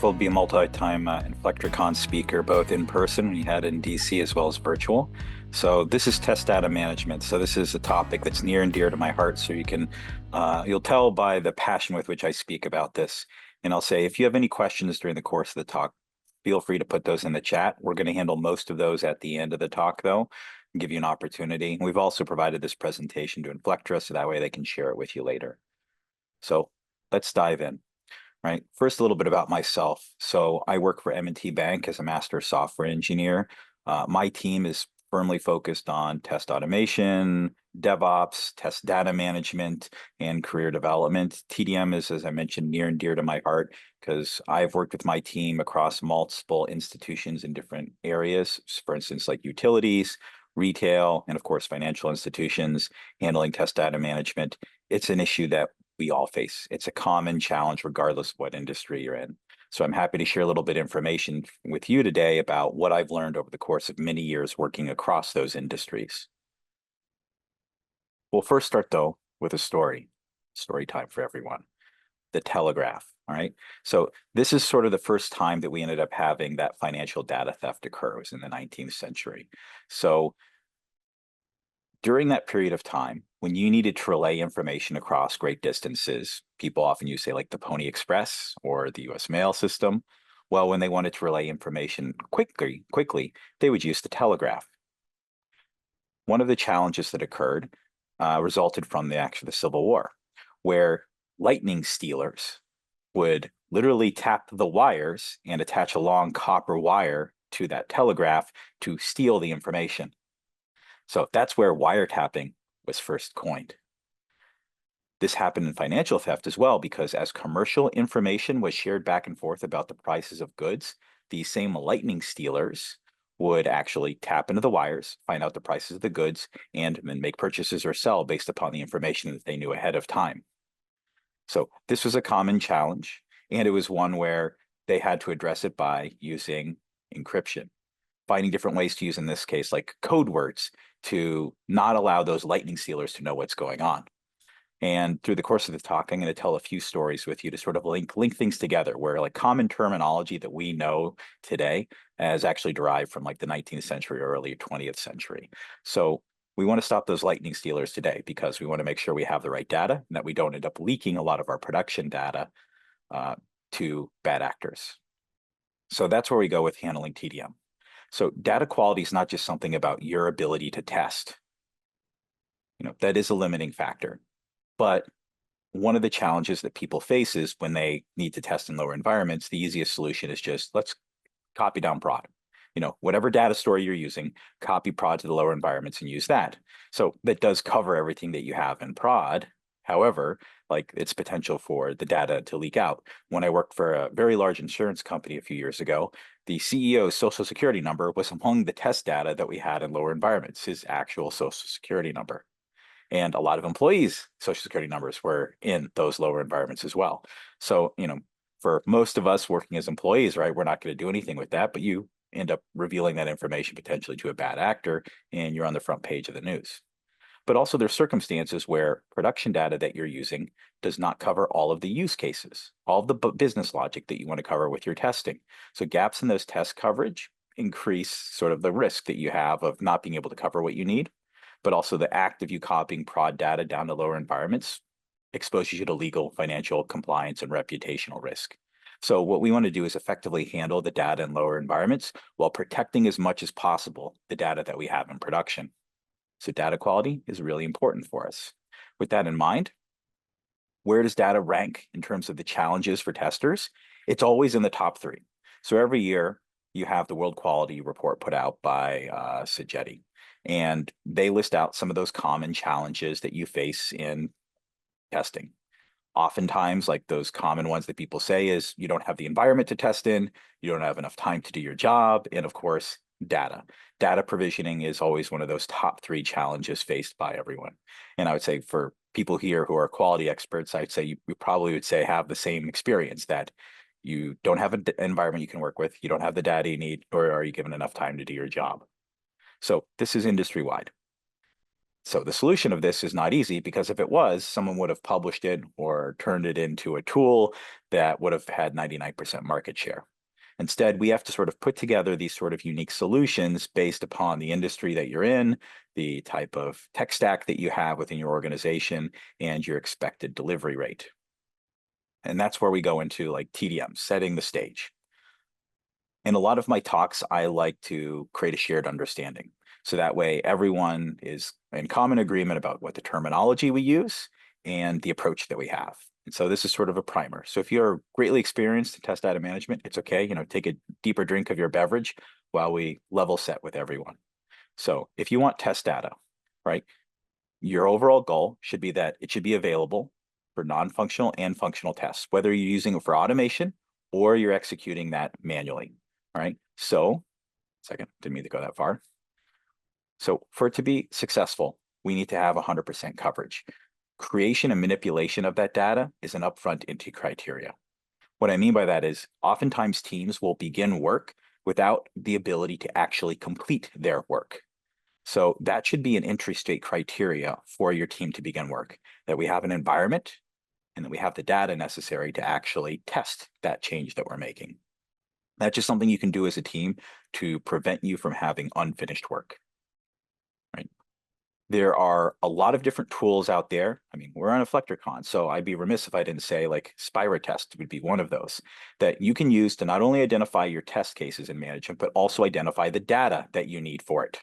grateful to be a multi-time InflectraCON speaker, both in person, we had in DC, as well as virtual. So this is test data management. So this is a topic that's near and dear to my heart. So you'll tell by the passion with which I speak about this. And I'll say, if you have any questions during the course of the talk, feel free to put those in the chat. We're going to handle most of those at the end of the talk, though, and give you an opportunity. We've also provided this presentation to Inflectra, so that way they can share it with you later. So let's dive in. Right. First, a little bit about myself. So I work for M&T Bank as a master software engineer. My team is firmly focused on test automation, DevOps, test data management, and career development. TDM is, as I mentioned, near and dear to my heart because I've worked with my team across multiple institutions in different areas. For instance, like utilities, retail, and of course, financial institutions, handling test data management. It's an issue that we all face. It's a common challenge regardless of what industry you're in. So I'm happy to share a little bit of information with you today about what I've learned over the course of many years working across those industries. We'll first start though with a story time for everyone. The telegraph, all right? So this is sort of the first time that we ended up having that financial data theft occur. It was in the 19th century. So during that period of time, when you needed to relay information across great distances, people often use, say, like the Pony Express or the US mail system. Well, when they wanted to relay information quickly, they would use the telegraph. One of the challenges that occurred resulted from the Civil War, where lightning stealers would literally tap the wires and attach a long copper wire to that telegraph to steal the information. So that's where wiretapping was first coined. This happened in financial theft as well, because as commercial information was shared back and forth about the prices of goods, these same lightning stealers would actually tap into the wires, find out the prices of the goods, and then make purchases or sell based upon the information that they knew ahead of time. So this was a common challenge, and it was one where they had to address it by using encryption, finding different ways to use, in this case, like code words to not allow those lightning stealers to know what's going on. And through the course of the talk, I'm going to tell a few stories with you to sort of link things together, where like common terminology that we know today is actually derived from like the 19th century or early 20th century. So we want to stop those lightning stealers today because we want to make sure we have the right data and that we don't end up leaking a lot of our production data to bad actors. So that's where we go with handling TDM. So data quality is not just something about your ability to test. That is a limiting factor. But one of the challenges that people face is when they need to test in lower environments, the easiest solution is just let's copy down prod. Whatever data store you're using, copy prod to the lower environments and use that. So that does cover everything that you have in prod. However, like its potential for the data to leak out. When I worked for a very large insurance company a few years ago, the CEO's social security number was among the test data that we had in lower environments, his actual social security number. And a lot of employees' social security numbers were in those lower environments as well. So, for most of us working as employees, right, we're not going to do anything with that, but you end up revealing that information potentially to a bad actor and you're on the front page of the news. But also there's circumstances where production data that you're using does not cover all of the use cases, all of the business logic that you want to cover with your testing. So gaps in those test coverage increase sort of the risk that you have of not being able to cover what you need, but also the act of you copying prod data down to lower environments exposes you to legal, financial, compliance, and reputational risk. So what we want to do is effectively handle the data in lower environments while protecting as much as possible the data that we have in production. So data quality is really important for us. With that in mind, where does data rank in terms of the challenges for testers? It's always in the top 3. So every year you have the World Quality Report put out by Sageti, and they list out some of those common challenges that you face in testing. Oftentimes, like those common ones that people say is you don't have the environment to test in, you don't have enough time to do your job, and of course, data. Data provisioning is always one of those top 3 challenges faced by everyone. And I would say for people here who are quality experts, I'd say you probably would say have the same experience, that you don't have an environment you can work with, you don't have the data you need, or are you given enough time to do your job? So this is industry-wide. So the solution of this is not easy because if it was, someone would have published it or turned it into a tool that would have had 99% market share. Instead, we have to sort of put together these sort of unique solutions based upon the industry that you're in, the type of tech stack that you have within your organization, and your expected delivery rate. And that's where we go into like TDM, setting the stage. In a lot of my talks, I like to create a shared understanding. So that way everyone is in common agreement about what the terminology we use and the approach that we have. And so this is sort of a primer. So if you're greatly experienced in test data management, it's okay, take a deeper drink of your beverage while we level set with everyone. So if you want test data, right, your overall goal should be that it should be available for non-functional and functional tests, whether you're using it for automation or you're executing that manually. All right. So, second, didn't mean to go that far. So, for it to be successful, we need to have 100% coverage. Creation and manipulation of that data is an upfront entry criteria. What I mean by that is oftentimes teams will begin work without the ability to actually complete their work. So that should be an entry state criteria for your team to begin work, that we have an environment and that we have the data necessary to actually test that change that we're making. That's just something you can do as a team to prevent you from having unfinished work, right? There are a lot of different tools out there. I mean, we're on InflectraCON, so I'd be remiss if I didn't say like Spira test would be one of those that you can use to not only identify your test cases and manage them, but also identify the data that you need for it.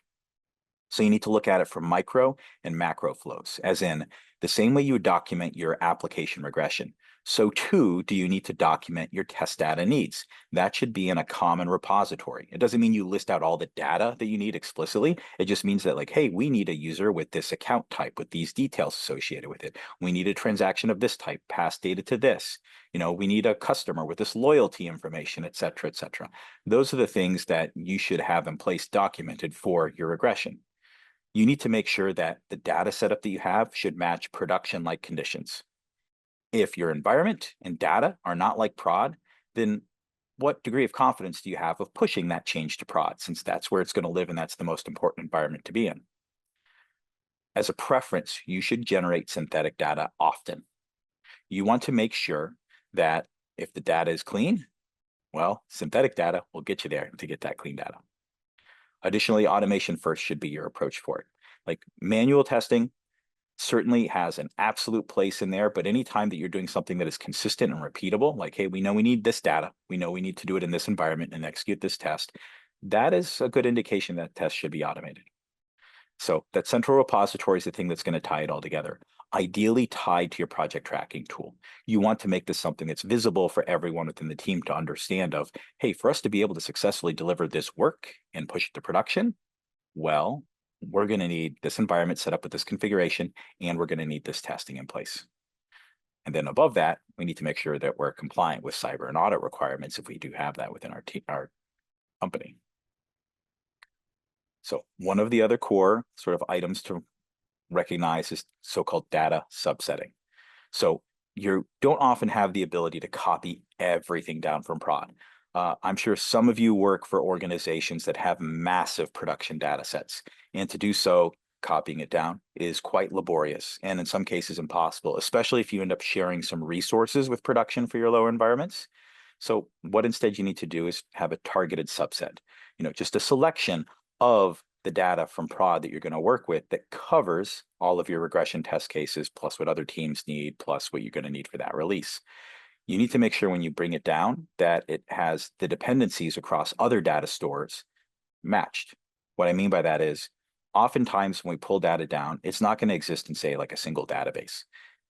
So you need to look at it from micro and macro flows, as in the same way you would document your application regression. So too, do you need to document your test data needs? That should be in a common repository. It doesn't mean you list out all the data that you need explicitly. It just means that like, hey, we need a user with this account type, with these details associated with it. We need a transaction of this type, past data to this. We need a customer with this loyalty information, et cetera, et cetera. Those are the things that you should have in place documented for your regression. You need to make sure that the data setup that you have should match production-like conditions. If your environment and data are not like prod, then what degree of confidence do you have of pushing that change to prod, since that's where it's going to live and that's the most important environment to be in? As a preference, you should generate synthetic data often. You want to make sure that if the data is clean, well, synthetic data will get you there to get that clean data. Additionally, automation first should be your approach for it. Like manual testing certainly has an absolute place in there, but anytime that you're doing something that is consistent and repeatable, like, hey, we know we need this data, we know we need to do it in this environment and execute this test, that is a good indication that tests should be automated. So that central repository is the thing that's going to tie it all together, ideally tied to your project tracking tool. You want to make this something that's visible for everyone within the team to understand of, hey, for us to be able to successfully deliver this work and push it to production, well, we're going to need this environment set up with this configuration, and we're going to need this testing in place. And then above that, we need to make sure that we're compliant with cyber and audit requirements if we do have that within our company. So one of the other core sort of items to recognize is so-called data subsetting. So you don't often have the ability to copy everything down from prod. I'm sure some of you work for organizations that have massive production data sets, and to do so, copying it down is quite laborious and in some cases impossible, especially if you end up sharing some resources with production for your lower environments. So what instead you need to do is have a targeted subset, just a selection of the data from prod that you're going to work with that covers all of your regression test cases, plus what other teams need, plus what you're going to need for that release. You need to make sure when you bring it down that it has the dependencies across other data stores matched. What I mean by that is oftentimes when we pull data down, it's not going to exist in, say, like a single database.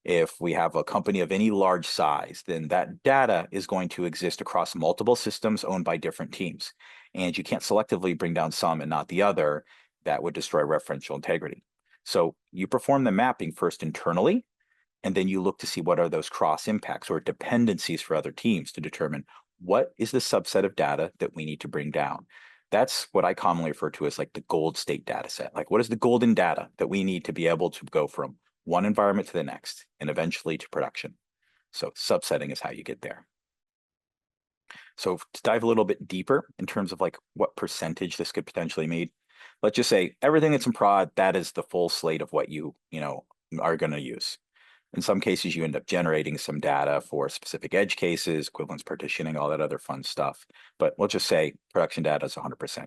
If we have a company of any large size, then that data is going to exist across multiple systems owned by different teams. And you can't selectively bring down some and not the other. That would destroy referential integrity. So you perform the mapping first internally, and then you look to see what are those cross impacts or dependencies for other teams to determine what is the subset of data that we need to bring down. That's what I commonly refer to as like the gold state data set. Like what is the golden data that we need to be able to go from one environment to the next and eventually to production. So subsetting is how you get there. So to dive a little bit deeper in terms of like what percentage this could potentially mean, Let's just say everything that's in prod, that is the full slate of what you are going to use. In some cases, you end up generating some data for specific edge cases, equivalence partitioning, all that other fun stuff. But we'll just say production data is 100%.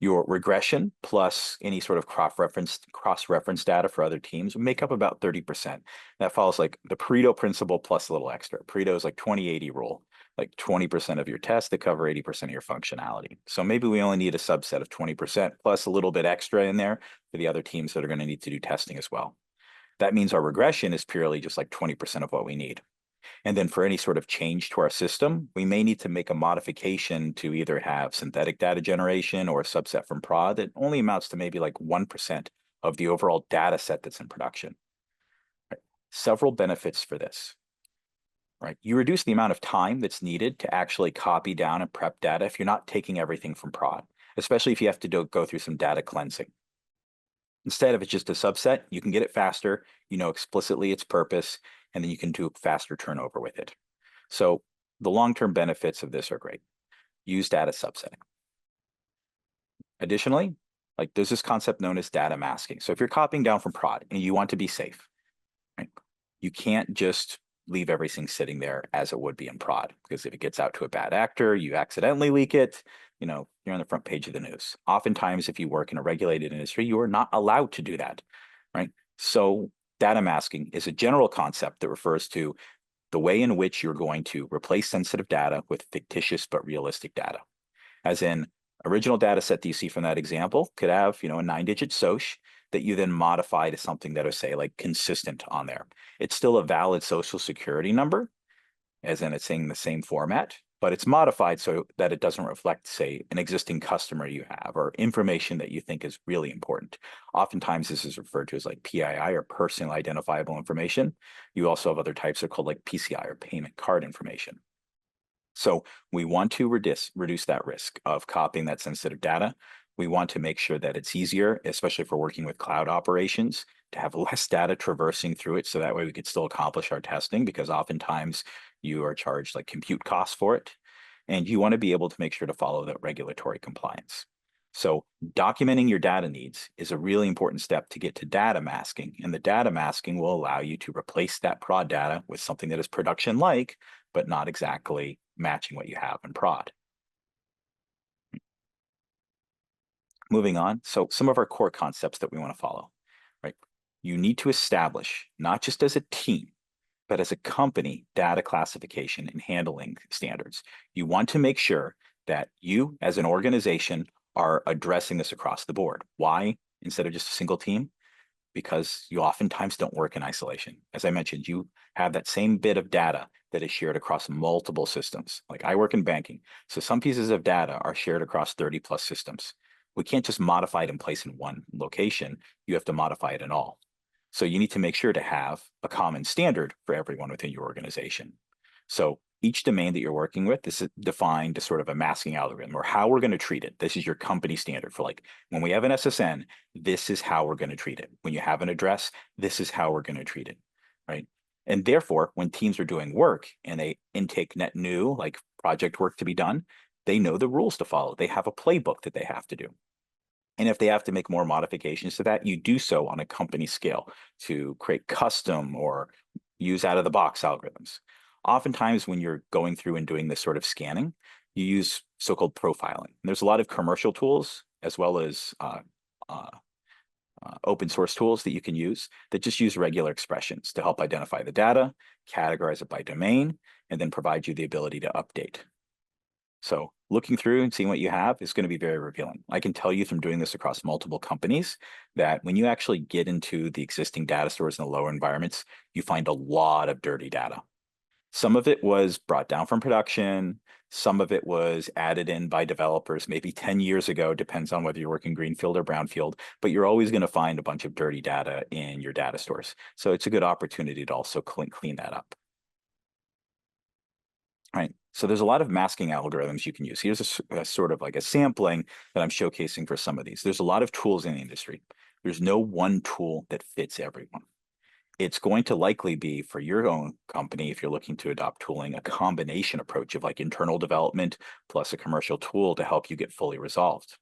Your regression plus any sort of cross-reference data for other teams make up about 30%. That follows like the Pareto principle plus a little extra. Pareto is like 20-80 rule, like 20% of your tests that cover 80% of your functionality. So maybe we only need a subset of 20% plus a little bit extra in there for the other teams that are going to need to do testing as well. That means our regression is purely just like 20% of what we need. And then for any sort of change to our system, we may need to make a modification to either have synthetic data generation or a subset from prod that only amounts to maybe like 1% of the overall data set that's in production. Right? Several benefits for this. Right? You reduce the amount of time that's needed to actually copy down and prep data if you're not taking everything from prod, especially if you have to go through some data cleansing. Instead, if it's just a subset, you can get it faster, you know explicitly its purpose, and then you can do faster turnover with it. So the long-term benefits of this are great. Use data subsetting. Additionally, like there's this concept known as data masking. So if you're copying down from prod and you want to be safe, right, you can't just leave everything sitting there as it would be in prod, because if it gets out to a bad actor, you accidentally leak it, you're on the front page of the news. Oftentimes, if you work in a regulated industry, you are not allowed to do that, right? So data masking is a general concept that refers to the way in which you're going to replace sensitive data with fictitious but realistic data. As in, original data set that you see from that example could have, a 9-digit SOCH that you then modify to something that is, say, like consistent on there. It's still a valid social security number, as in it's in the same format, but it's modified so that it doesn't reflect, say, an existing customer you have or information that you think is really important. Oftentimes, this is referred to as like PII or personal identifiable information. You also have other types that are called like PCI or payment card information. So we want to reduce that risk of copying that sensitive data. We want to make sure that it's easier, especially if we're working with cloud operations, to have less data traversing through it, so that way we could still accomplish our testing, because oftentimes you are charged like compute costs for it. And you want to be able to make sure to follow that regulatory compliance. So documenting your data needs is a really important step to get to data masking. And the data masking will allow you to replace that prod data with something that is production-like, but not exactly matching what you have in prod. Moving on, so some of our core concepts that we want to follow, right? You need to establish, not just as a team, but as a company, data classification and handling standards. You want to make sure that you, as an organization, are addressing this across the board. Why, instead of just a single team? Because you oftentimes don't work in isolation. As I mentioned, you have that same bit of data that is shared across multiple systems. Like I work in banking, so some pieces of data are shared across 30 plus systems. We can't just modify it and place in one location. You have to modify it in all. So you need to make sure to have a common standard for everyone within your organization. So each domain that you're working with, this is defined as sort of a masking algorithm, or how we're going to treat it. This is your company standard for, like, when we have an SSN, this is how we're going to treat it. When you have an address, this is how we're going to treat it, right? And therefore, when teams are doing work and they intake net new, like project work to be done, they know the rules to follow. They have a playbook that they have to do. And if they have to make more modifications to that, you do so on a company scale to create custom or use out of the box algorithms. Oftentimes, when you're going through and doing this sort of scanning, you use so-called profiling. And there's a lot of commercial tools as well as open source tools that you can use that just use regular expressions to help identify the data, categorize it by domain, and then provide you the ability to update. So looking through and seeing what you have is going to be very revealing. I can tell you from doing this across multiple companies that when you actually get into the existing data stores in the lower environments, you find a lot of dirty data. Some of it was brought down from production. Some of it was added in by developers maybe 10 years ago, depends on whether you're working greenfield or brownfield, but you're always going to find a bunch of dirty data in your data stores. So it's a good opportunity to also clean that up. Right. So there's a lot of masking algorithms you can use. Here's a sort of like a sampling that I'm showcasing for some of these. There's a lot of tools in the industry. There's no one tool that fits everyone. It's going to likely be for your own company, if you're looking to adopt tooling, a combination approach of like internal development plus a commercial tool to help you get fully resolved.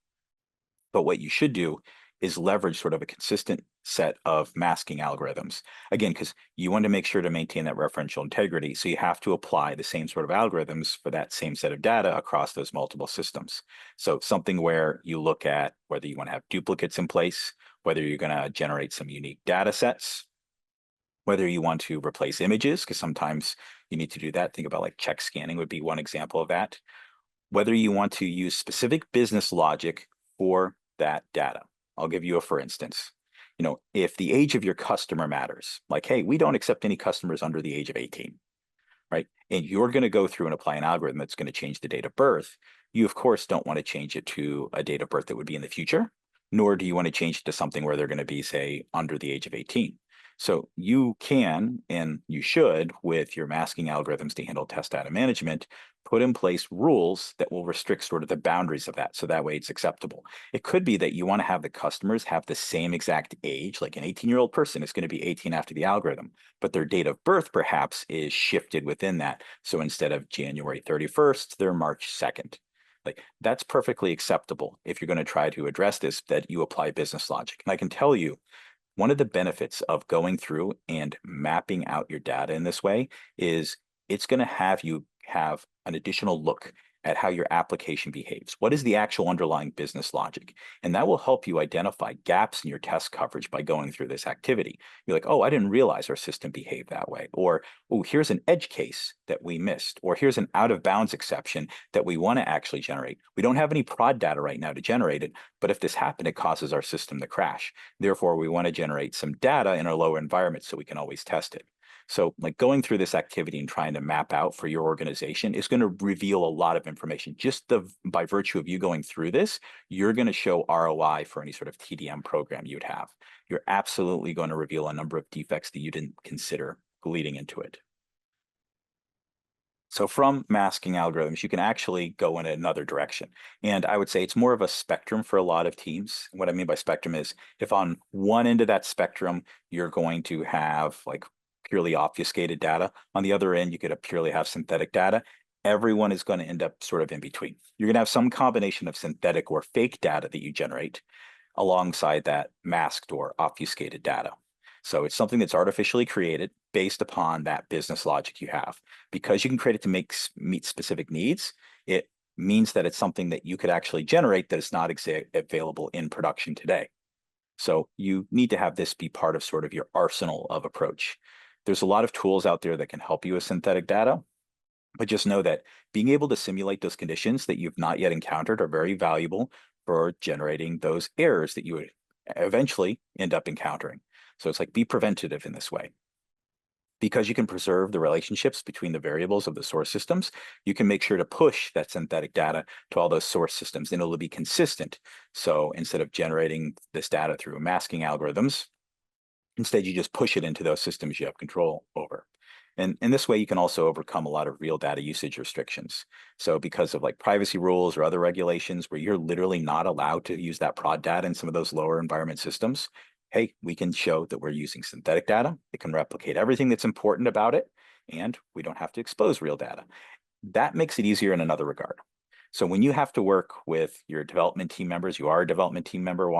But what you should do is leverage sort of a consistent set of masking algorithms. Again, because you want to make sure to maintain that referential integrity. So you have to apply the same sort of algorithms for that same set of data across those multiple systems. So something where you look at whether you want to have duplicates in place, whether you're going to generate some unique data sets, whether you want to replace images, because sometimes you need to do that. Think about like check scanning would be one example of that. Whether you want to use specific business logic for that data. I'll give you a for instance. If the age of your customer matters, like, hey, we don't accept any customers under the age of 18, right? And you're going to go through and apply an algorithm that's going to change the date of birth. You, of course, don't want to change it to a date of birth that would be in the future, nor do you want to change it to something where they're going to be, say, under the age of 18. So you can, and you should, with your masking algorithms to handle test data management, put in place rules that will restrict sort of the boundaries of that. So that way it's acceptable. It could be that you want to have the customers have the same exact age, like an 18-year-old person is going to be 18 after the algorithm, but their date of birth perhaps is shifted within that. So instead of January 31st, they're March 2nd. Like that's perfectly acceptable if you're going to try to address this, that you apply business logic. And I can tell you, one of the benefits of going through and mapping out your data in this way is it's going to have you have an additional look at how your application behaves. What is the actual underlying business logic? And that will help you identify gaps in your test coverage by going through this activity. You're like, oh, I didn't realize our system behaved that way. Or, oh, here's an edge case that we missed. Or here's an out of bounds exception that we want to actually generate. We don't have any prod data right now to generate it, but if this happened, it causes our system to crash. Therefore, we want to generate some data in a lower environment so we can always test it. So like going through this activity and trying to map out for your organization is going to reveal a lot of information. Just by virtue of you going through this, you're going to show ROI for any sort of TDM program you'd have. You're absolutely going to reveal a number of defects that you didn't consider leading into it. So from masking algorithms, you can actually go in another direction. And I would say it's more of a spectrum for a lot of teams. What I mean by spectrum is if on one end of that spectrum, you're going to have like purely obfuscated data. On the other end, you could purely have synthetic data. Everyone is going to end up sort of in between. You're going to have some combination of synthetic or fake data that you generate alongside that masked or obfuscated data. So it's something that's artificially created based upon that business logic you have. Because you can create it to meet specific needs, it means that it's something that you could actually generate that is not available in production today. So you need to have this be part of sort of your arsenal of approach. There's a lot of tools out there that can help you with synthetic data, but just know that being able to simulate those conditions that you've not yet encountered are very valuable for generating those errors that you would eventually end up encountering. So it's like be preventative in this way. Because you can preserve the relationships between the variables of the source systems, you can make sure to push that synthetic data to all those source systems and it'll be consistent. So instead of generating this data through masking algorithms, instead you just push it into those systems you have control over. And in this way, you can also overcome a lot of real data usage restrictions. So because of like privacy rules or other regulations where you're literally not allowed to use that prod data in some of those lower environment systems, hey, we can show that we're using synthetic data. It can replicate everything that's important about it, and we don't have to expose real data. That makes it easier in another regard. So when you have to work with your development team members, you are a development team member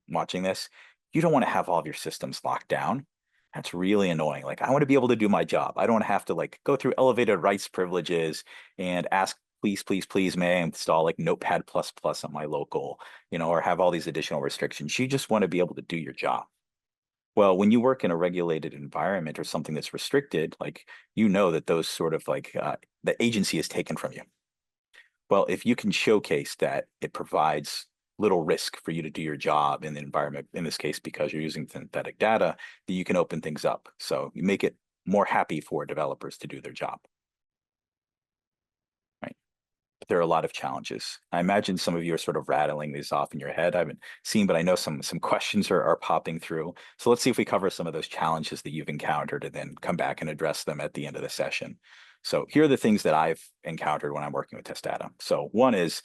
watching this, you don't want to have all of your systems locked down. That's really annoying. Like I want to be able to do my job. I don't want to have to like go through elevated rights privileges and ask, please, please, please, may I install like Notepad++ on my local, or have all these additional restrictions. You just want to be able to do your job. Well, when you work in a regulated environment or something that's restricted, like that those sort of like the agency is taken from you. Well, if you can showcase that it provides little risk for you to do your job in the environment, in this case, because you're using synthetic data, that you can open things up. So you make it more happy for developers to do their job. Right. But there are a lot of challenges. I imagine some of you are sort of rattling these off in your head. I haven't seen, but I know some questions are popping through. So let's see if we cover some of those challenges that you've encountered and then come back and address them at the end of the session. So here are the things that I've encountered when I'm working with test data. So one is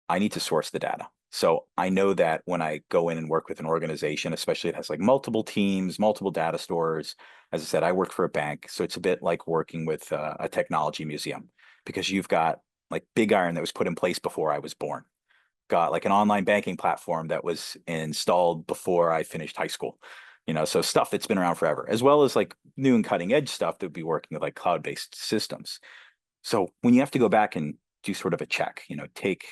I need to source the data. So I know that when I go in and work with an organization, especially it has like multiple teams, multiple data stores, as I said, I work for a bank. So it's a bit like working with a technology museum because you've got like big iron that was put in place before I was born. got like an online banking platform that was installed before I finished high school. So stuff that's been around forever, as well as like new and cutting edge stuff that would be working with like cloud-based systems. So when you have to go back and do sort of a check, take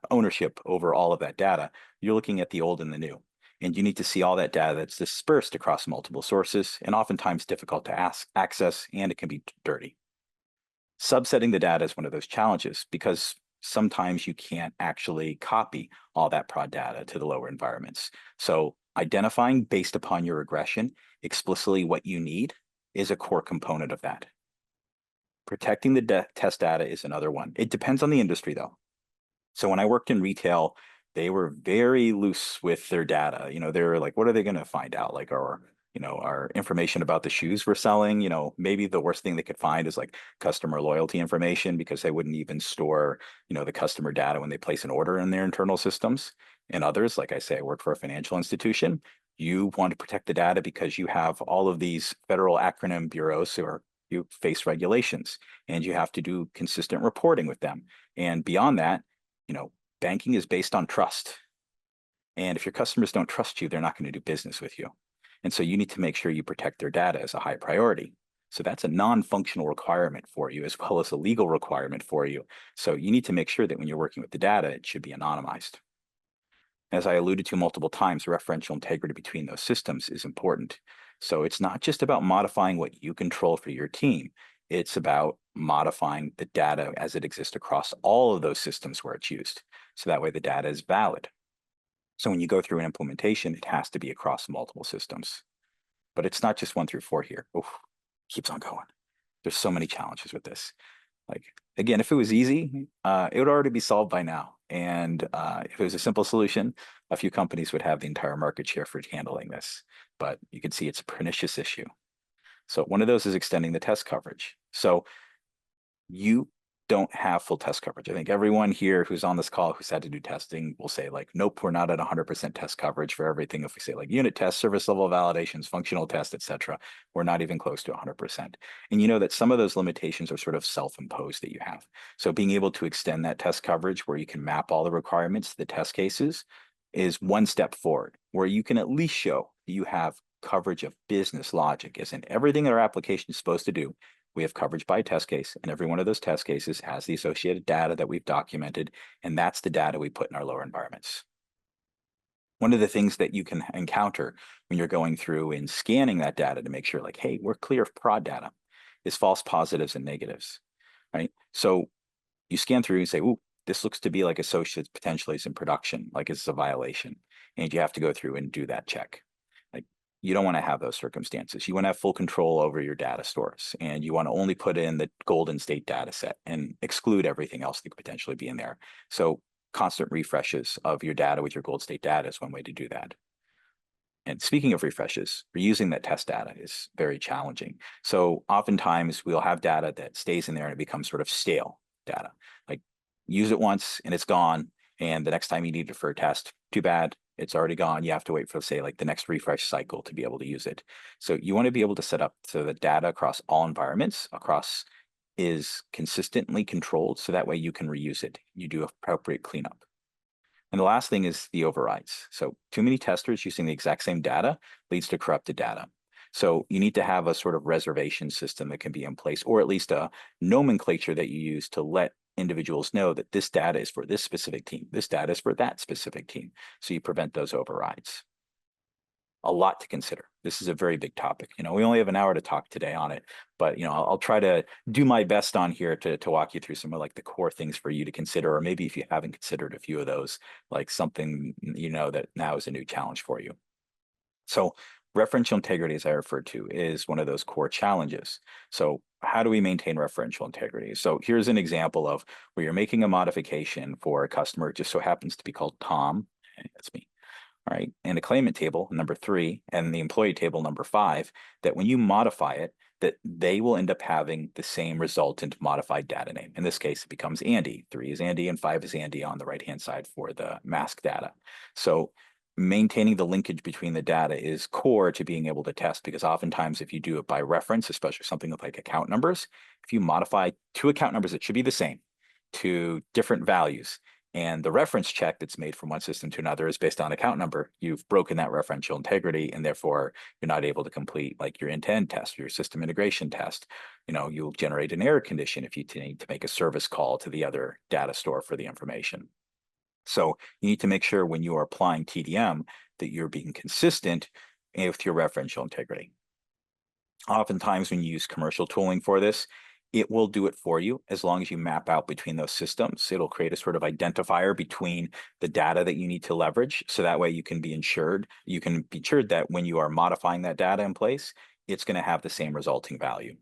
ownership over all of that data, you're looking at the old and the new. And you need to see all that data that's dispersed across multiple sources and oftentimes difficult to access, and it can be dirty. Subsetting the data is one of those challenges because sometimes you can't actually copy all that prod data to the lower environments. So identifying based upon your regression explicitly what you need is a core component of that. Protecting the test data is another one. It depends on the industry though. So when I worked in retail, they were very loose with their data. They were like, what are they going to find out? Like our information about the shoes we're selling, maybe the worst thing they could find is like customer loyalty information because they wouldn't even store, the customer data when they place an order in their internal systems. And others, like I say, I work for a financial institution. You want to protect the data because you have all of these federal acronym bureaus you face regulations and you have to do consistent reporting with them. And beyond that, banking is based on trust. And if your customers don't trust you, they're not going to do business with you. And so you need to make sure you protect their data as a high priority. So that's a non-functional requirement for you as well as a legal requirement for you. So you need to make sure that when you're working with the data, it should be anonymized. As I alluded to multiple times, referential integrity between those systems is important. So it's not just about modifying what you control for your team. It's about modifying the data as it exists across all of those systems where it's used. So that way the data is valid. So when you go through an implementation, it has to be across multiple systems. But it's not just 1 through 4 here. Oof, keeps on going. There's so many challenges with this. Like, again, if it was easy, it would already be solved by now. And if it was a simple solution, a few companies would have the entire market share for handling this. But you can see it's a pernicious issue. So one of those is extending the test coverage. So you don't have full test coverage. I think everyone here who's on this call who's had to do testing will say like, nope, we're not at 100% test coverage for everything. If we say like unit tests, service level validations, functional tests, etc., we're not even close to 100%. And you know that some of those limitations are sort of self-imposed that you have. So being able to extend that test coverage where you can map all the requirements to the test cases is one step forward, where you can at least show that you have coverage of business logic, as in everything that our application is supposed to do. We have coverage by test case, and every one of those test cases has the associated data that we've documented, and that's the data we put in our lower environments. One of the things that you can encounter when you're going through and scanning that data to make sure like, hey, we're clear of prod data, is false positives and negatives, right? So you scan through and say, ooh, this looks to be like associates potentially is in production, like it's a violation. And you have to go through and do that check. Like you don't want to have those circumstances. You want to have full control over your data stores, and you want to only put in the golden state data set and exclude everything else that could potentially be in there. So constant refreshes of your data with your gold state data is one way to do that. And speaking of refreshes, reusing that test data is very challenging. So oftentimes we'll have data that stays in there and it becomes sort of stale data. Like use it once and it's gone. And the next time you need it for a test, too bad, it's already gone. You have to wait for, say, like the next refresh cycle to be able to use it. So you want to be able to set up so the data across all environments is consistently controlled. So that way you can reuse it. You do appropriate cleanup. And the last thing is the overrides. So too many testers using the exact same data leads to corrupted data. So you need to have a sort of reservation system that can be in place, or at least a nomenclature that you use to let individuals know that this data is for this specific team, this data is for that specific team. So you prevent those overrides. A lot to consider. This is a very big topic. We only have an hour to talk today on it, but I'll try to do my best on here to walk you through some of like the core things for you to consider, or maybe if you haven't considered a few of those, like something that now is a new challenge for you. So referential integrity, as I referred to, is one of those core challenges. So how do we maintain referential integrity? So here's an example of where you're making a modification for a customer. It just so happens to be called Tom. That's me. All right, and a claimant table, number 3, and the employee table, number 5, that when you modify it, that they will end up having the same resultant modified data name. In this case, it becomes Andy. 3 is Andy and 5 is Andy on the right-hand side for the mask data. So maintaining the linkage between the data is core to being able to test, because oftentimes if you do it by reference, especially something with like account numbers, if you modify 2 account numbers that should be the same to different values, And the reference check that's made from one system to another is based on account number. You've broken that referential integrity, and therefore you're not able to complete like your end-to-end test, your system integration test. You'll generate an error condition if you need to make a service call to the other data store for the information. So you need to make sure when you are applying TDM that you're being consistent with your referential integrity. Oftentimes when you use commercial tooling for this, it will do it for you as long as you map out between those systems. It'll create a sort of identifier between the data that you need to leverage. So that way you can be ensured, that when you are modifying that data in place, it's going to have the same resulting value.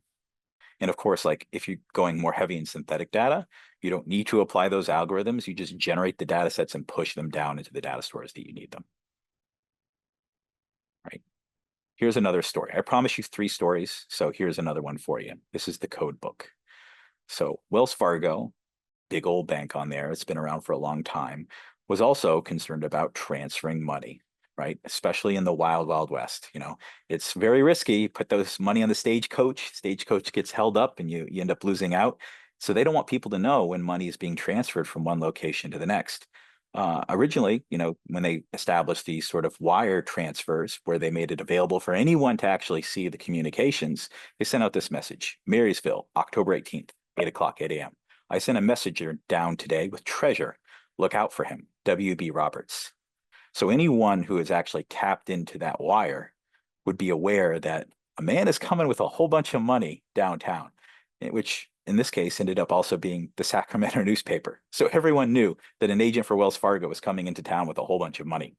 And of course, like if you're going more heavy in synthetic data, you don't need to apply those algorithms. You just generate the data sets and push them down into the data stores that you need them. Right. Here's another story. I promised you 3 stories, so here's another one for you. This is the code book. So Wells Fargo, big old bank on there, it's been around for a long time, was also concerned about transferring money, right? Especially in the wild, wild west. It's very risky. Put those money on the stagecoach gets held up and you end up losing out. So they don't want people to know when money is being transferred from one location to the next. Originally, when they established these sort of wire transfers where they made it available for anyone to actually see the communications, they sent out this message: Marysville, October 18th, 8 o'clock, 8 a.m. I sent a messenger down today with treasure. Look out for him, W.B. Roberts. So anyone who is actually tapped into that wire would be aware that a man is coming with a whole bunch of money downtown, which in this case ended up also being the Sacramento newspaper. So everyone knew that an agent for Wells Fargo was coming into town with a whole bunch of money.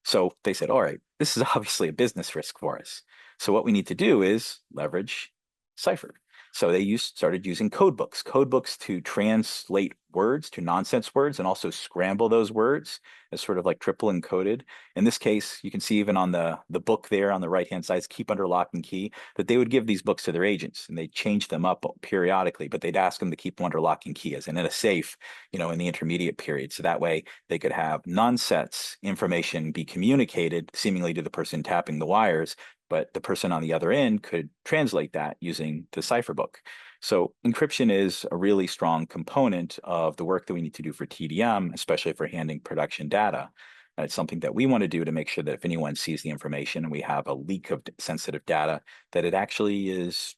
So they said, all right, this is obviously a business risk for us. So what we need to do is leverage Cypher. So they started using code books to translate words to nonsense words and also scramble those words as sort of like triple encoded. In this case, you can see even on the book there on the right-hand side, keep under lock and key, that they would give these books to their agents and they change them up periodically, but they'd ask them to keep them under lock and key as in a safe, in the intermediate period. So that way they could have nonsense information be communicated seemingly to the person tapping the wires, but the person on the other end could translate that using the cipher book. So encryption is a really strong component of the work that we need to do for TDM, especially for handling production data. And it's something that we want to do to make sure that if anyone sees the information and we have a leak of sensitive data, that it actually is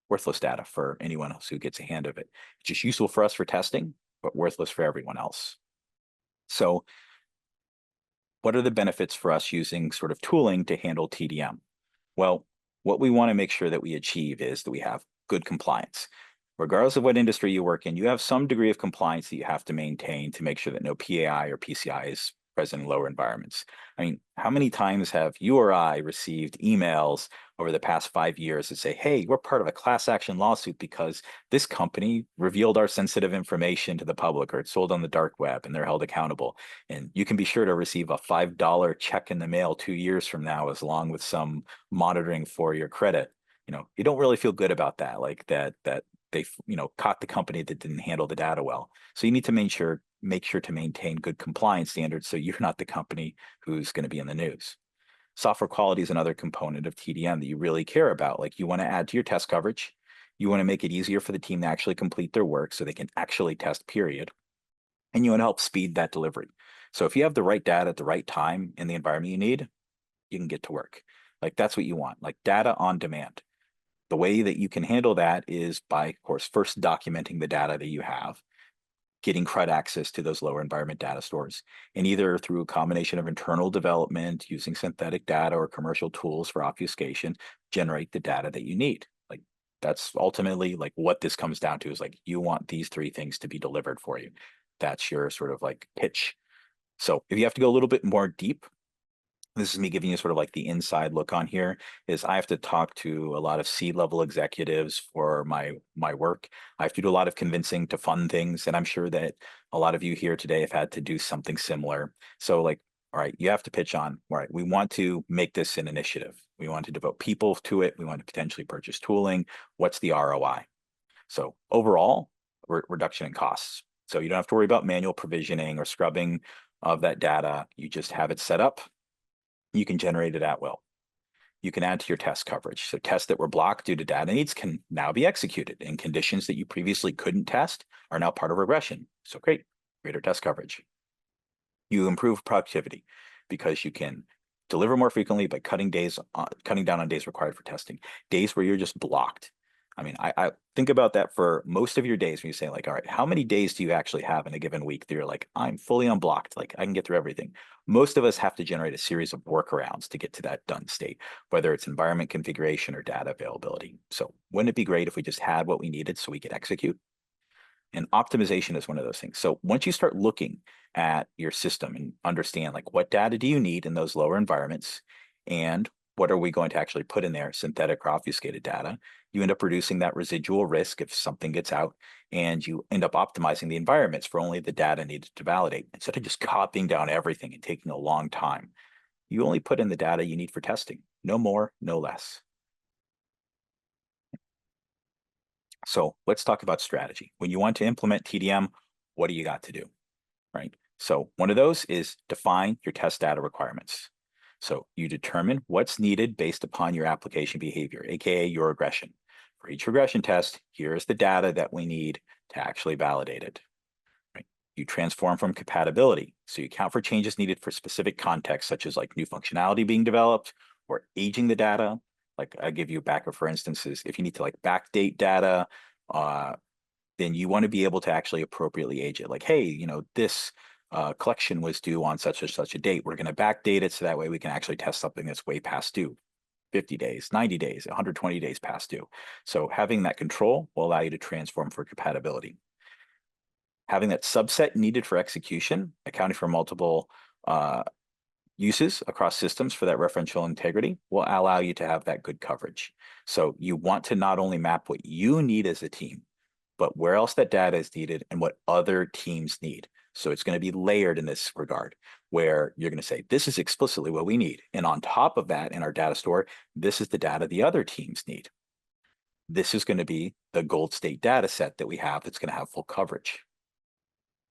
worthless data for anyone else who gets a hand of it. It's just useful for us for testing, but worthless for everyone else. So what are the benefits for us using sort of tooling to handle TDM? Well, what we want to make sure that we achieve is that we have good compliance. Regardless of what industry you work in, you have some degree of compliance that you have to maintain to make sure that no PAI or PCI is present in lower environments. I mean, how many times have you or I received emails over the past 5 years that say, hey, we're part of a class action lawsuit because this company revealed our sensitive information to the public or it's sold on the dark web and they're held accountable. And you can be sure to receive a $5 check in the mail 2 years from now, as long with some monitoring for your credit. You don't really feel good about that, like that they caught the company that didn't handle the data well. So you need to make sure to maintain good compliance standards so you're not the company who's going to be in the news. Software quality is another component of TDM that you really care about. Like you want to add to your test coverage. You want to make it easier for the team to actually complete their work so they can actually test, period. And you want to help speed that delivery. So if you have the right data at the right time in the environment you need, you can get to work. Like that's what you want, like data on demand. The way that you can handle that is by, of course, first documenting the data that you have, getting CRUD access to those lower environment data stores, and either through a combination of internal development using synthetic data or commercial tools for obfuscation, generate the data that you need. Like that's ultimately like what this comes down to is like you want these 3 things to be delivered for you. That's your sort of like pitch. So if you have to go a little bit more deep, this is me giving you sort of like the inside look on here, is I have to talk to a lot of C-level executives for my work. I have to do a lot of convincing to fund things. And I'm sure that a lot of you here today have had to do something similar. So like, all right, you have to pitch on, all right, we want to make this an initiative. We want to devote people to it. We want to potentially purchase tooling. What's the ROI? So overall, reduction in costs. So you don't have to worry about manual provisioning or scrubbing of that data. You just have it set up. You can generate it at will. You can add to your test coverage. So tests that were blocked due to data needs can now be executed, and conditions that you previously couldn't test are now part of regression. So great. greater test coverage. You improve productivity because you can deliver more frequently by cutting down on days required for testing, days where you're just blocked. I mean, I think about that for most of your days when you say like, all right, how many days do you actually have in a given week that you're like, I'm fully unblocked, like I can get through everything. Most of us have to generate a series of workarounds to get to that done state, whether it's environment configuration or data availability. So wouldn't it be great if we just had what we needed so we could execute? And optimization is one of those things. So once you start looking at your system and understand like what data do you need in those lower environments and what are we going to actually put in there, synthetic or obfuscated data, you end up reducing that residual risk if something gets out, and you end up optimizing the environments for only the data needed to validate. Instead of just copying down everything and taking a long time, you only put in the data you need for testing, no more, no less. So let's talk about strategy. When you want to implement TDM, what do you got to do, right? So one of those is define your test data requirements. So you determine what's needed based upon your application behavior, AKA your regression. For each regression test, here's the data that we need to actually validate it. Right? You transform from compatibility. So you account for changes needed for specific contexts, such as like new functionality being developed or aging the data. Like I give you a backer, for instances, if you need to like backdate data, uh, then you want to be able to actually appropriately age it. Like, hey, this collection was due on such and such a date. We're going to backdate it so that way we can actually test something that's way past due. 50 days, 90 days, 120 days past due. So having that control will allow you to transform for compatibility. Having that subset needed for execution, accounting for multiple uses across systems for that referential integrity will allow you to have that good coverage. So you want to not only map what you need as a team, but where else that data is needed and what other teams need. So it's going to be layered in this regard, where you're going to say, this is explicitly what we need. And on top of that, in our data store, this is the data the other teams need. This is going to be the gold state data set that we have that's going to have full coverage.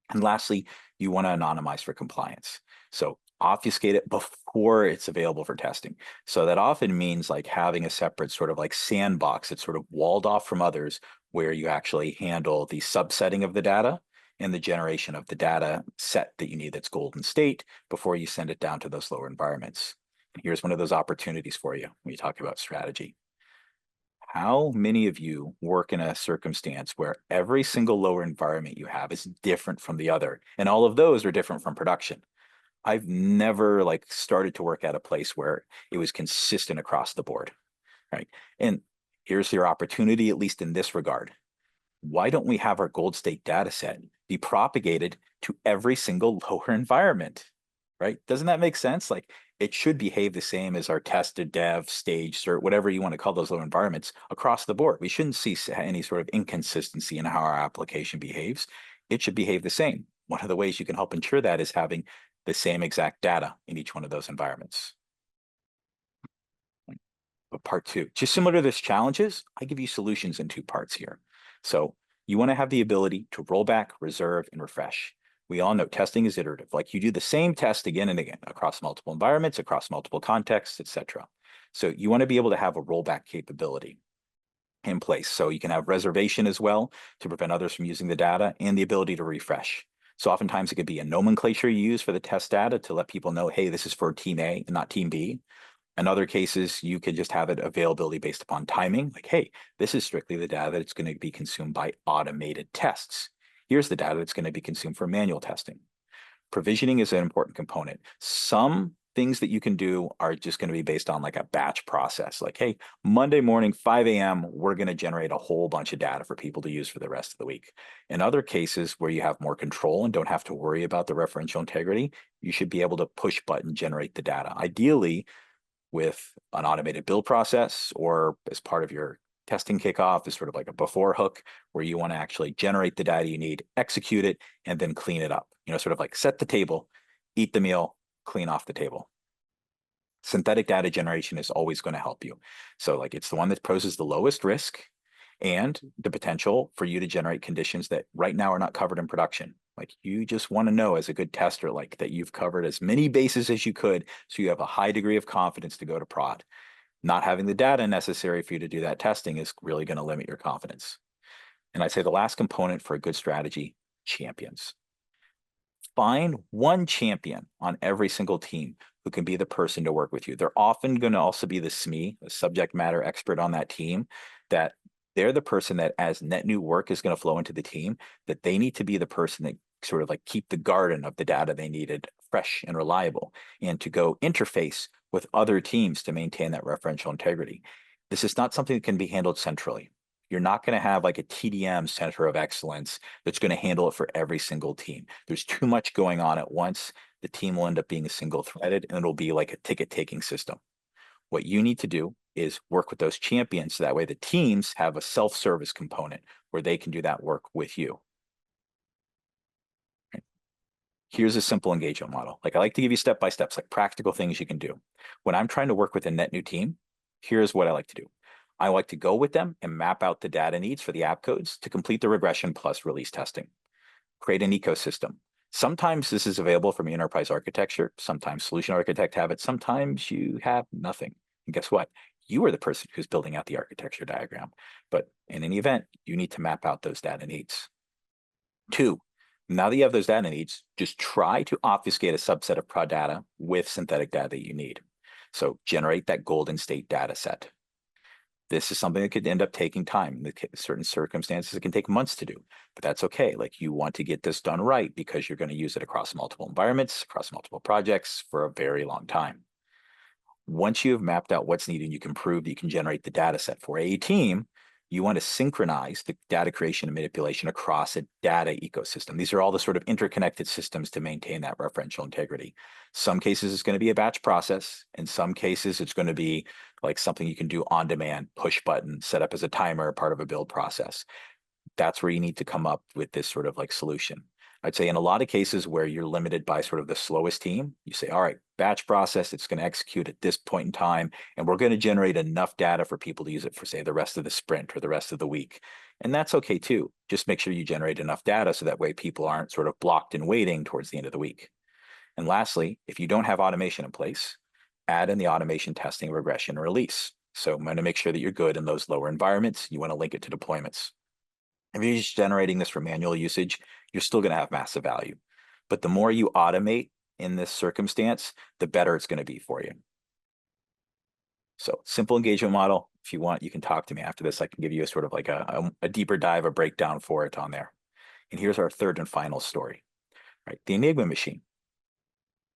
And lastly, you want to anonymize for compliance. So obfuscate it before it's available for testing. So that often means like having a separate sort of like sandbox that's sort of walled off from others, where you actually handle the subsetting of the data and the generation of the data set that you need that's golden state before you send it down to those lower environments. And here's one of those opportunities for you when you talk about strategy. How many of you work in a circumstance where every single lower environment you have is different from the other, and all of those are different from production? I've never like started to work at a place where it was consistent across the board, right? And here's your opportunity, at least in this regard. Why don't we have our gold state data set be propagated to every single lower environment, right? Doesn't that make sense? Like it should behave the same as our tested dev, stage, cert, whatever you want to call those lower environments across the board. We shouldn't see any sort of inconsistency in how our application behaves. It should behave the same. One of the ways you can help ensure that is having the same exact data in each one of those environments. But part two, just similar to this challenges, I give you solutions in two parts here. So you want to have the ability to roll back, reserve, and refresh. We all know testing is iterative. Like you do the same test again and again across multiple environments, across multiple contexts, etc. So you want to be able to have a rollback capability in place. So you can have reservation as well to prevent others from using the data, and the ability to refresh. So oftentimes it could be a nomenclature you use for the test data to let people know, hey, this is for team A and not team B. In other cases, you could just have it availability based upon timing. Like, hey, this is strictly the data that's going to be consumed by automated tests. Here's the data that's going to be consumed for manual testing. Provisioning is an important component. Some things that you can do are just going to be based on like a batch process. Like, hey, Monday morning, 5 a.m., we're going to generate a whole bunch of data for people to use for the rest of the week. In other cases where you have more control and don't have to worry about the referential integrity, you should be able to push button generate the data. Ideally, with an automated build process, or as part of your testing kickoff is sort of like a before hook where you want to actually generate the data you need, execute it, and then clean it up. Sort of like set the table, eat the meal, clean off the table. Synthetic data generation is always going to help you. So like it's the one that poses the lowest risk and the potential for you to generate conditions that right now are not covered in production. Like you just want to know as a good tester, like that you've covered as many bases as you could, so you have a high degree of confidence to go to prod. Not having the data necessary for you to do that testing is really going to limit your confidence. And I'd say the last component for a good strategy, champions. Find one champion on every single team who can be the person to work with you. They're often going to also be the SME, a subject matter expert on that team, that they're the person that as net new work is going to flow into the team, that they need to be the person that sort of like keep the garden of the data they needed fresh and reliable, and to go interface with other teams to maintain that referential integrity. This is not something that can be handled centrally. You're not going to have like a TDM center of excellence that's going to handle it for every single team. There's too much going on at once. The team will end up being a single threaded, and it'll be like a ticket taking system. What you need to do is work with those champions so that way the teams have a self-service component where they can do that work with you. Here's a simple engagement model. Like I like to give you step-by-steps, like practical things you can do. When I'm trying to work with a net new team, here's what I like to do. I like to go with them and map out the data needs for the app codes to complete the regression plus release testing. Create an ecosystem. Sometimes this is available from enterprise architecture. Sometimes solution architect have it. Sometimes you have nothing. And guess what? You are the person who's building out the architecture diagram. But in any event, you need to map out those data needs. 2, now that you have those data needs, just try to obfuscate a subset of prod data with synthetic data that you need. So generate that golden state data set. This is something that could end up taking time. In certain circumstances, it can take months to do, but that's okay. Like you want to get this done right because you're going to use it across multiple environments, across multiple projects for a very long time. Once you have mapped out what's needed, you can prove that you can generate the data set for a team. You want to synchronize the data creation and manipulation across a data ecosystem. These are all the sort of interconnected systems to maintain that referential integrity. Some cases it's going to be a batch process. In some cases, it's going to be like something you can do on demand, push button, set up as a timer, part of a build process. That's where you need to come up with this sort of like solution. I'd say in a lot of cases where you're limited by sort of the slowest team, you say, all right, batch process, it's going to execute at this point in time, and we're going to generate enough data for people to use it for, say, the rest of the sprint or the rest of the week. And that's okay too. Just make sure you generate enough data so that way people aren't sort of blocked and waiting towards the end of the week. And lastly, if you don't have automation in place, add in the automation testing, regression, and release. So I'm going to make sure that you're good in those lower environments. You want to link it to deployments. If you're just generating this for manual usage, you're still going to have massive value. But the more you automate in this circumstance, the better it's going to be for you. So simple engagement model. If you want, you can talk to me after this. I can give you a sort of like a deeper dive, a breakdown for it on there. And here's our third and final story, right? The Enigma machine.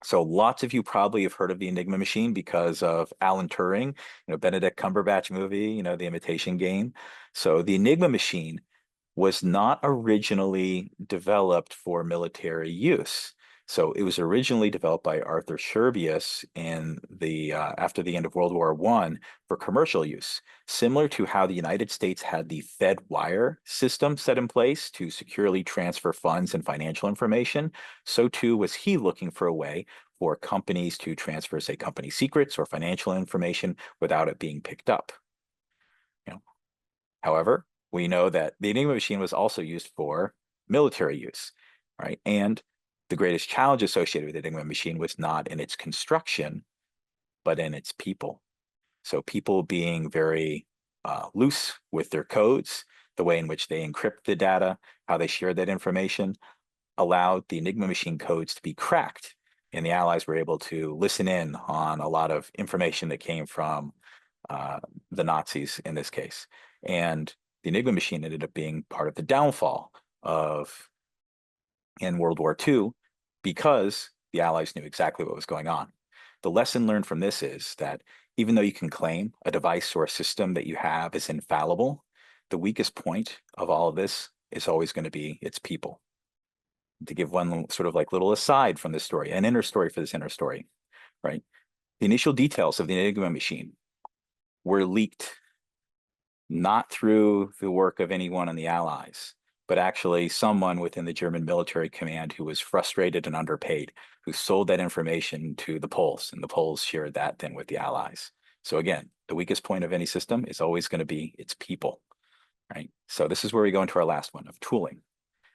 So lots of you probably have heard of the Enigma machine because of Alan Turing, Benedict Cumberbatch movie, The Imitation Game. So the Enigma machine was not originally developed for military use. So it was originally developed by Arthur Scherbius in after the end of World War I for commercial use, similar to how the United States had the Fed wire system set in place to securely transfer funds and financial information. So too was he looking for a way for companies to transfer, say, company secrets or financial information without it being picked up. However, we know that the Enigma machine was also used for military use, right? And the greatest challenge associated with the Enigma machine was not in its construction, but in its people. So people being very loose with their codes, the way in which they encrypt the data, how they share that information, allowed the Enigma machine codes to be cracked. And the Allies were able to listen in on a lot of information that came from the Nazis in this case. And the Enigma machine ended up being part of the downfall in World War II because the Allies knew exactly what was going on. The lesson learned from this is that even though you can claim a device or a system that you have is infallible, the weakest point of all of this is always going to be its people. To give one sort of like little aside from this story, an inner story for this inner story, right? The initial details of the Enigma machine were leaked not through the work of anyone in the Allies, but actually someone within the German military command who was frustrated and underpaid, who sold that information to the Poles, and the Poles shared that then with the Allies. So again, the weakest point of any system is always going to be its people, right? So this is where we go into our last one of tooling.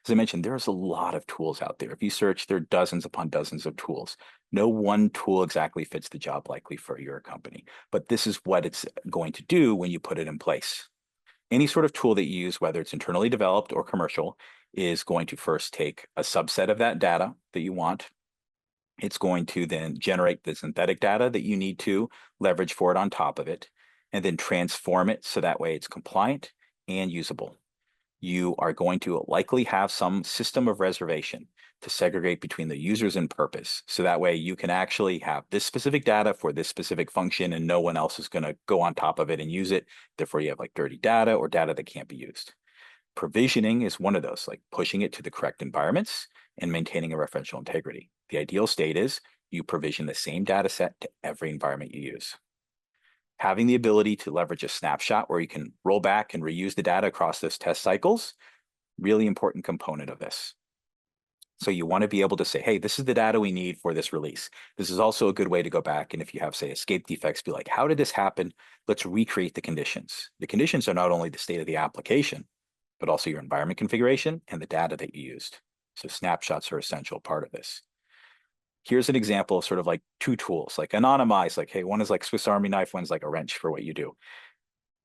As I mentioned, there's a lot of tools out there. If you search, there are dozens upon dozens of tools. No one tool exactly fits the job likely for your company, but this is what it's going to do when you put it in place. Any sort of tool that you use, whether it's internally developed or commercial, is going to first take a subset of that data that you want. It's going to then generate the synthetic data that you need to leverage for it on top of it, and then transform it so that way it's compliant and usable. You are going to likely have some system of reservation to segregate between the users and purpose. So that way you can actually have this specific data for this specific function and no one else is going to go on top of it and use it. Therefore, you have like dirty data or data that can't be used. Provisioning is one of those, like pushing it to the correct environments and maintaining a referential integrity. The ideal state is you provision the same data set to every environment you use. Having the ability to leverage a snapshot where you can roll back and reuse the data across those test cycles, really important component of this. So you want to be able to say, hey, this is the data we need for this release. This is also a good way to go back. And if you have, say, escape defects, be like, how did this happen? Let's recreate the conditions. The conditions are not only the state of the application, but also your environment configuration and the data that you used. So snapshots are an essential part of this. Here's an example of sort of like two tools, like anonymize, like, hey, one is like Swiss Army knife, one's like a wrench for what you do.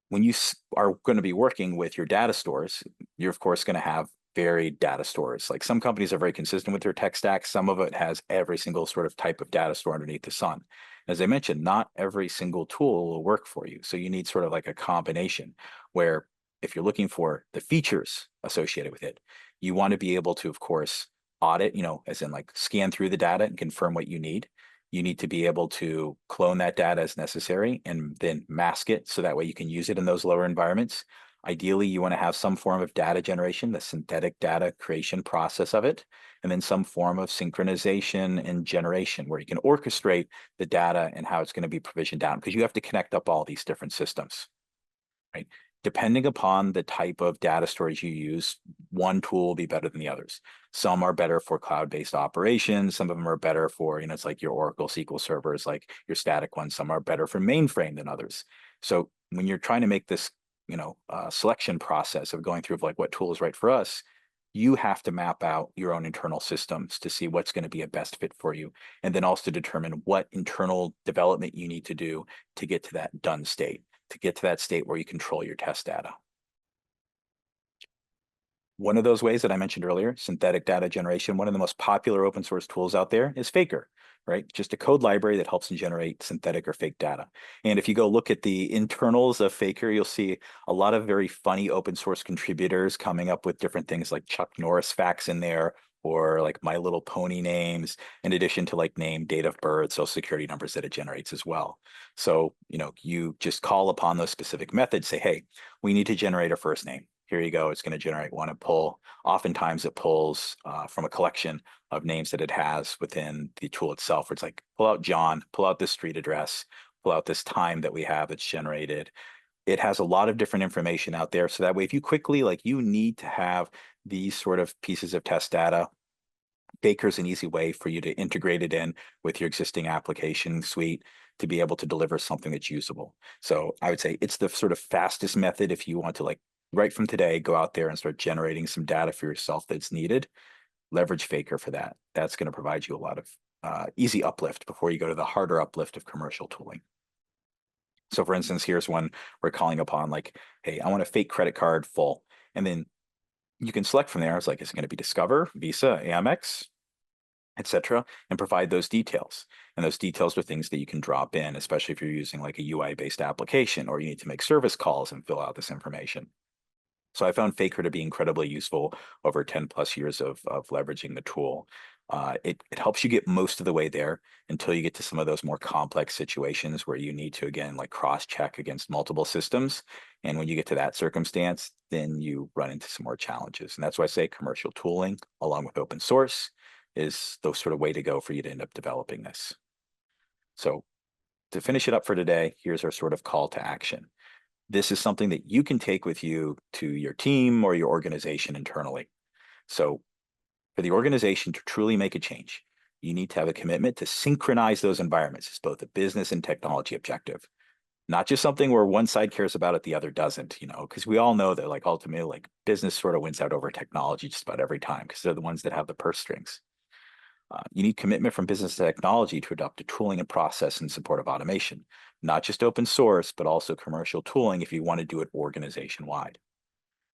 When you are going to be working with your data stores, you're of course going to have varied data stores. Like some companies are very consistent with their tech stack. Some of it has every single sort of type of data store underneath the sun. As I mentioned, not every single tool will work for you. So you need sort of like a combination where if you're looking for the features associated with it, you want to be able to, of course, audit, as in like scan through the data and confirm what you need. You need to be able to clone that data as necessary and then mask it so that way you can use it in those lower environments. Ideally, you want to have some form of data generation, the synthetic data creation process of it, and then some form of synchronization and generation where you can orchestrate the data and how it's going to be provisioned down because you have to connect up all these different systems, right? Depending upon the type of data storage you use, one tool will be better than the others. Some are better for cloud-based operations. Some of them are better for, it's like your Oracle SQL servers, like your static ones. Some are better for mainframe than others. So when you're trying to make this, selection process of going through of like what tool is right for us, you have to map out your own internal systems to see what's going to be a best fit for you, and then also determine what internal development you need to do to get to that done state, to get to that state where you control your test data. One of those ways that I mentioned earlier, synthetic data generation, one of the most popular open source tools out there is Faker, right? Just a code library that helps you generate synthetic or fake data. And if you go look at the internals of Faker, you'll see a lot of very funny open source contributors coming up with different things like Chuck Norris facts in there, or like My Little Pony names, in addition to like name, date of birth, social security numbers that it generates as well. So, you just call upon those specific methods, say, hey, we need to generate a first name. Here you go. It's going to generate one and pull. Oftentimes it pulls from a collection of names that it has within the tool itself. Where it's like, pull out John, pull out this street address, pull out this time that we have that's generated. It has a lot of different information out there. So that way, if you quickly, like you need to have these sort of pieces of test data, Baker's an easy way for you to integrate it in with your existing application suite to be able to deliver something that's usable. So I would say it's the sort of fastest method if you want to like right from today, go out there and start generating some data for yourself that's needed. Leverage Faker for that. That's going to provide you a lot of easy uplift before you go to the harder uplift of commercial tooling. So for instance, here's one we're calling upon like, hey, I want a fake credit card full. And then you can select from there. It's like, is it going to be Discover, Visa, Amex, etc., and provide those details. And those details are things that you can drop in, especially if you're using like a UI-based application or you need to make service calls and fill out this information. So I found Faker to be incredibly useful over 10 plus years of leveraging the tool. It helps you get most of the way there until you get to some of those more complex situations where you need to, again, like cross-check against multiple systems. And when you get to that circumstance, then you run into some more challenges. And that's why I say commercial tooling, along with open source, is the sort of way to go for you to end up developing this. So to finish it up for today, here's our sort of call to action. This is something that you can take with you to your team or your organization internally. So for the organization to truly make a change, you need to have a commitment to synchronize those environments as both a business and technology objective. Not just something where one side cares about it, the other doesn't, because we all know that like ultimately like business sort of wins out over technology just about every time because they're the ones that have the purse strings. You need commitment from business technology to adopt a tooling and process in support of automation, not just open source, but also commercial tooling if you want to do it organization-wide.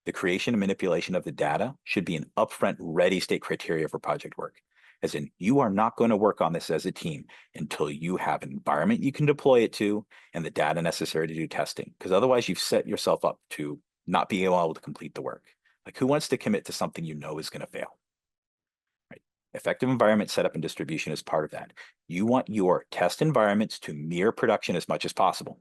The creation and manipulation of the data should be an upfront ready state criteria for project work. As in, you are not going to work on this as a team until you have an environment you can deploy it to and the data necessary to do testing. Because otherwise, you've set yourself up to not being able to complete the work. Like, who wants to commit to something you know is going to fail? Right? Effective environment setup and distribution is part of that. You want your test environments to mirror production as much as possible.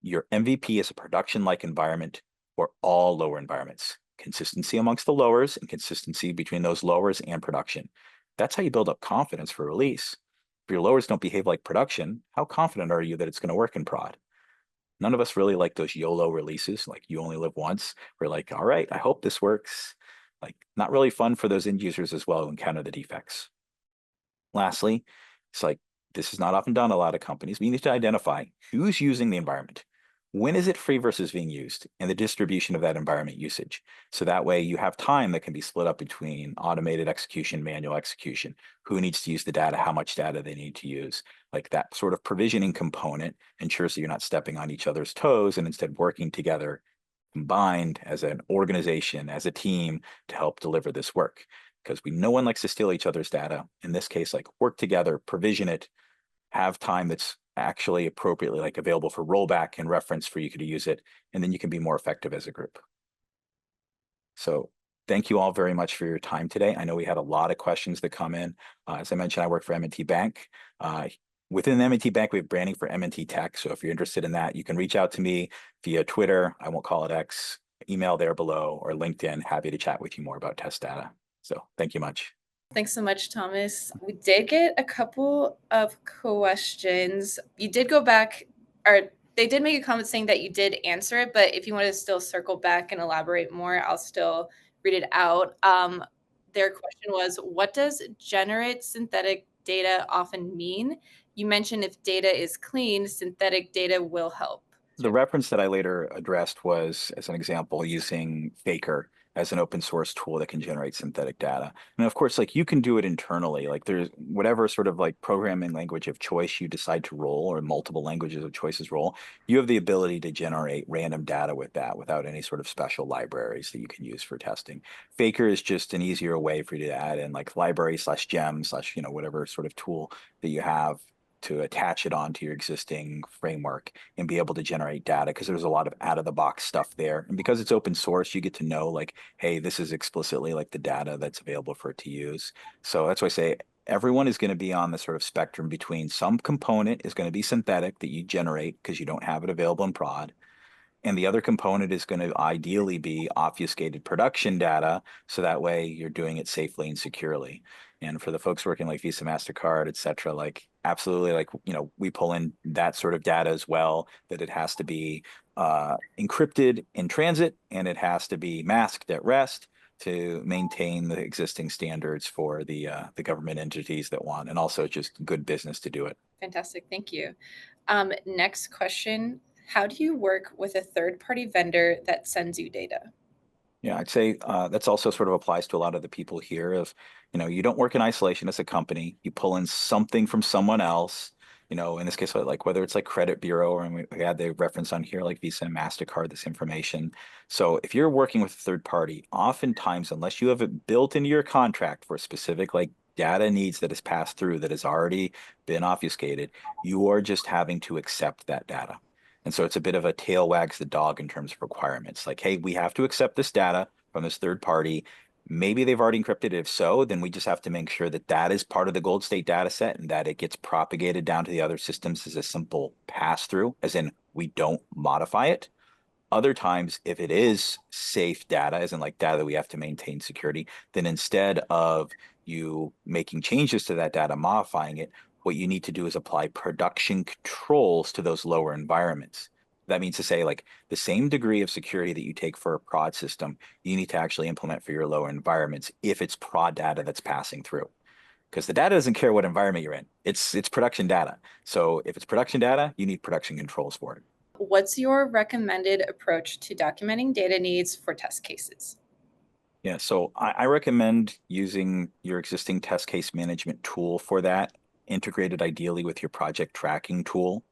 Your MVP is a production-like environment for all lower environments. Consistency amongst the lowers and consistency between those lowers and production. That's how you build up confidence for release. If your lowers don't behave like production, how confident are you that it's going to work in prod? None of us really like those YOLO releases, like you only live once. We're like, all right, I hope this works. Like, not really fun for those end users as well who encounter the defects. Lastly, it's like this is not often done in a lot of companies. We need to identify who's using the environment. When is it free versus being used, and the distribution of that environment usage. So that way you have time that can be split up between automated execution, manual execution, who needs to use the data, how much data they need to use. Like that sort of provisioning component ensures that you're not stepping on each other's toes and instead working together combined as an organization, as a team to help deliver this work. Because no one likes to steal each other's data. In this case, like work together, provision it, have time that's actually appropriately like available for rollback and reference for you to use it, and then you can be more effective as a group. So thank you all very much for your time today. I know we had a lot of questions that come in. As I mentioned, I work for M&T Bank. Within M&T Bank, we have branding for M&T Tech. So if you're interested in that, you can reach out to me via Twitter. I won't call it X, email there below, or LinkedIn. Happy to chat with you more about test data. So thank you much. Thanks so much, Thomas. We did get a couple of questions. You did go back, or they did make a comment saying that you did answer it, but if you want to still circle back and elaborate more, I'll still read it out. Their question was, what does generate synthetic data often mean? You mentioned if data is clean, synthetic data will help. The reference that I later addressed was, as an example, using Faker as an open source tool that can generate synthetic data. And of course, like you can do it internally, like there's whatever sort of like programming language of choice you decide to roll or multiple languages of choices roll, you have the ability to generate random data with that without any sort of special libraries that you can use for testing. Faker is just an easier way for you to add in like library slash gem slash, whatever sort of tool that you have to attach it onto your existing framework and be able to generate data because there's a lot of out of the box stuff there. And because it's open source, you get to know like, hey, this is explicitly like the data that's available for it to use. So that's why I say everyone is going to be on the sort of spectrum between some component is going to be synthetic that you generate because you don't have it available in prod. And the other component is going to ideally be obfuscated production data. So that way you're doing it safely and securely. And for the folks working like Visa, MasterCard, et cetera, like absolutely, like, we pull in that sort of data as well, that it has to be encrypted in transit and it has to be masked at rest to maintain the existing standards for the government entities that want, and also just good business to do it. Fantastic. Thank you. Next question. How do you work with a third-party vendor that sends you data? Yeah, I'd say that's also sort of applies to a lot of the people here of, you don't work in isolation as a company. You pull in something from someone else, in this case, like whether it's like credit bureau or we had the reference on here, like Visa and MasterCard, this information. So if you're working with a third party, oftentimes, unless you have it built into your contract for specific like data needs that is passed through that has already been obfuscated, you are just having to accept that data. And so it's a bit of a tail wags the dog in terms of requirements. Like, hey, we have to accept this data from this third party. Maybe they've already encrypted it. If so, then we just have to make sure that that is part of the gold state data set and that it gets propagated down to the other systems as a simple pass through, as in we don't modify it. Other times, if it is safe data, as in like data that we have to maintain security, then instead of you making changes to that data, modifying it, what you need to do is apply production controls to those lower environments. That means to say, like the same degree of security that you take for a prod system, you need to actually implement for your lower environments if it's prod data that's passing through. Because the data doesn't care what environment you're in. It's production data. So if it's production data, you need production controls for it. What's your recommended approach to documenting data needs for test cases? Yeah, so I recommend using your existing test case management tool for that, integrated ideally with your project tracking tool.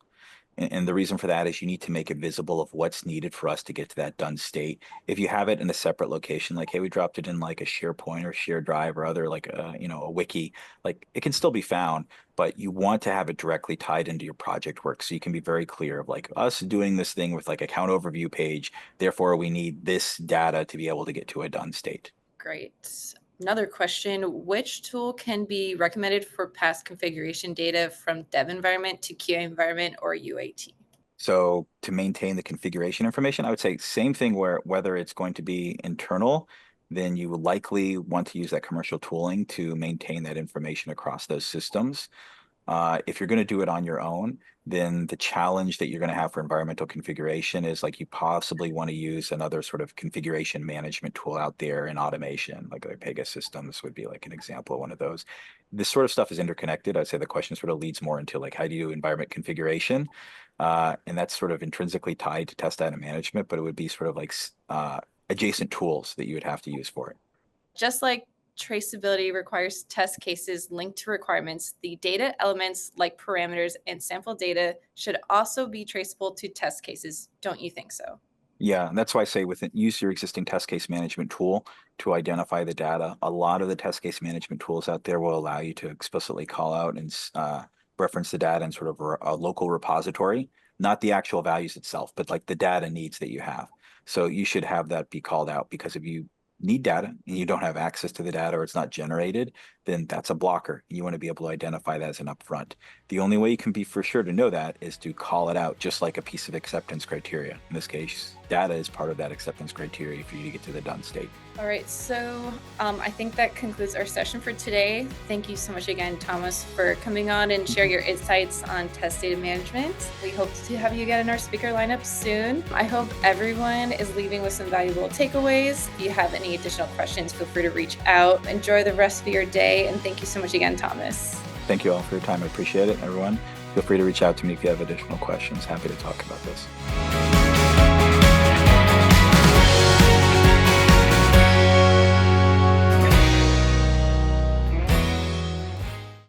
And the reason for that is you need to make it visible of what's needed for us to get to that done state. If you have it in a separate location, like, hey, we dropped it in like a SharePoint or Share Drive or other like a wiki, like it can still be found, but you want to have it directly tied into your project work. So you can be very clear of like us doing this thing with like account overview page. Therefore, we need this data to be able to get to a done state. Great. Another question, which tool can be recommended for past configuration data from dev environment to QA environment or UAT? So to maintain the configuration information, I would say same thing where whether it's going to be internal, then you will likely want to use that commercial tooling to maintain that information across those systems. If you're going to do it on your own, then the challenge that you're going to have for environmental configuration is like you possibly want to use another sort of configuration management tool out there in automation, like Pegasystems would be like an example of one of those. This sort of stuff is interconnected. I'd say the question sort of leads more into like how do you do environment configuration? And that's sort of intrinsically tied to test data management, but it would be sort of like adjacent tools that you would have to use for it. Just like traceability requires test cases linked to requirements, the data elements like parameters and sample data should also be traceable to test cases. Don't you think so? Yeah, and that's why I say use your existing test case management tool to identify the data. A lot of the test case management tools out there will allow you to explicitly call out and reference the data in sort of a local repository, not the actual values itself, but like the data needs that you have. So you should have that be called out, because if you need data and you don't have access to the data or it's not generated, then that's a blocker. You want to be able to identify that as an upfront. The only way you can be for sure to know that is to call it out, just like a piece of acceptance criteria. In this case, data is part of that acceptance criteria for you to get to the done state. All right, so I think that concludes our session for today. Thank you so much again, Thomas, for coming on and sharing your insights on test data management. We hope to have you again in our speaker lineup soon. I hope everyone is leaving with some valuable takeaways. If you have any additional questions, feel free to reach out. Enjoy the rest of your day, and thank you so much again, Thomas. Thank you all for your time. I appreciate it, everyone. Feel free to reach out to me if you have additional questions. Happy to talk about this.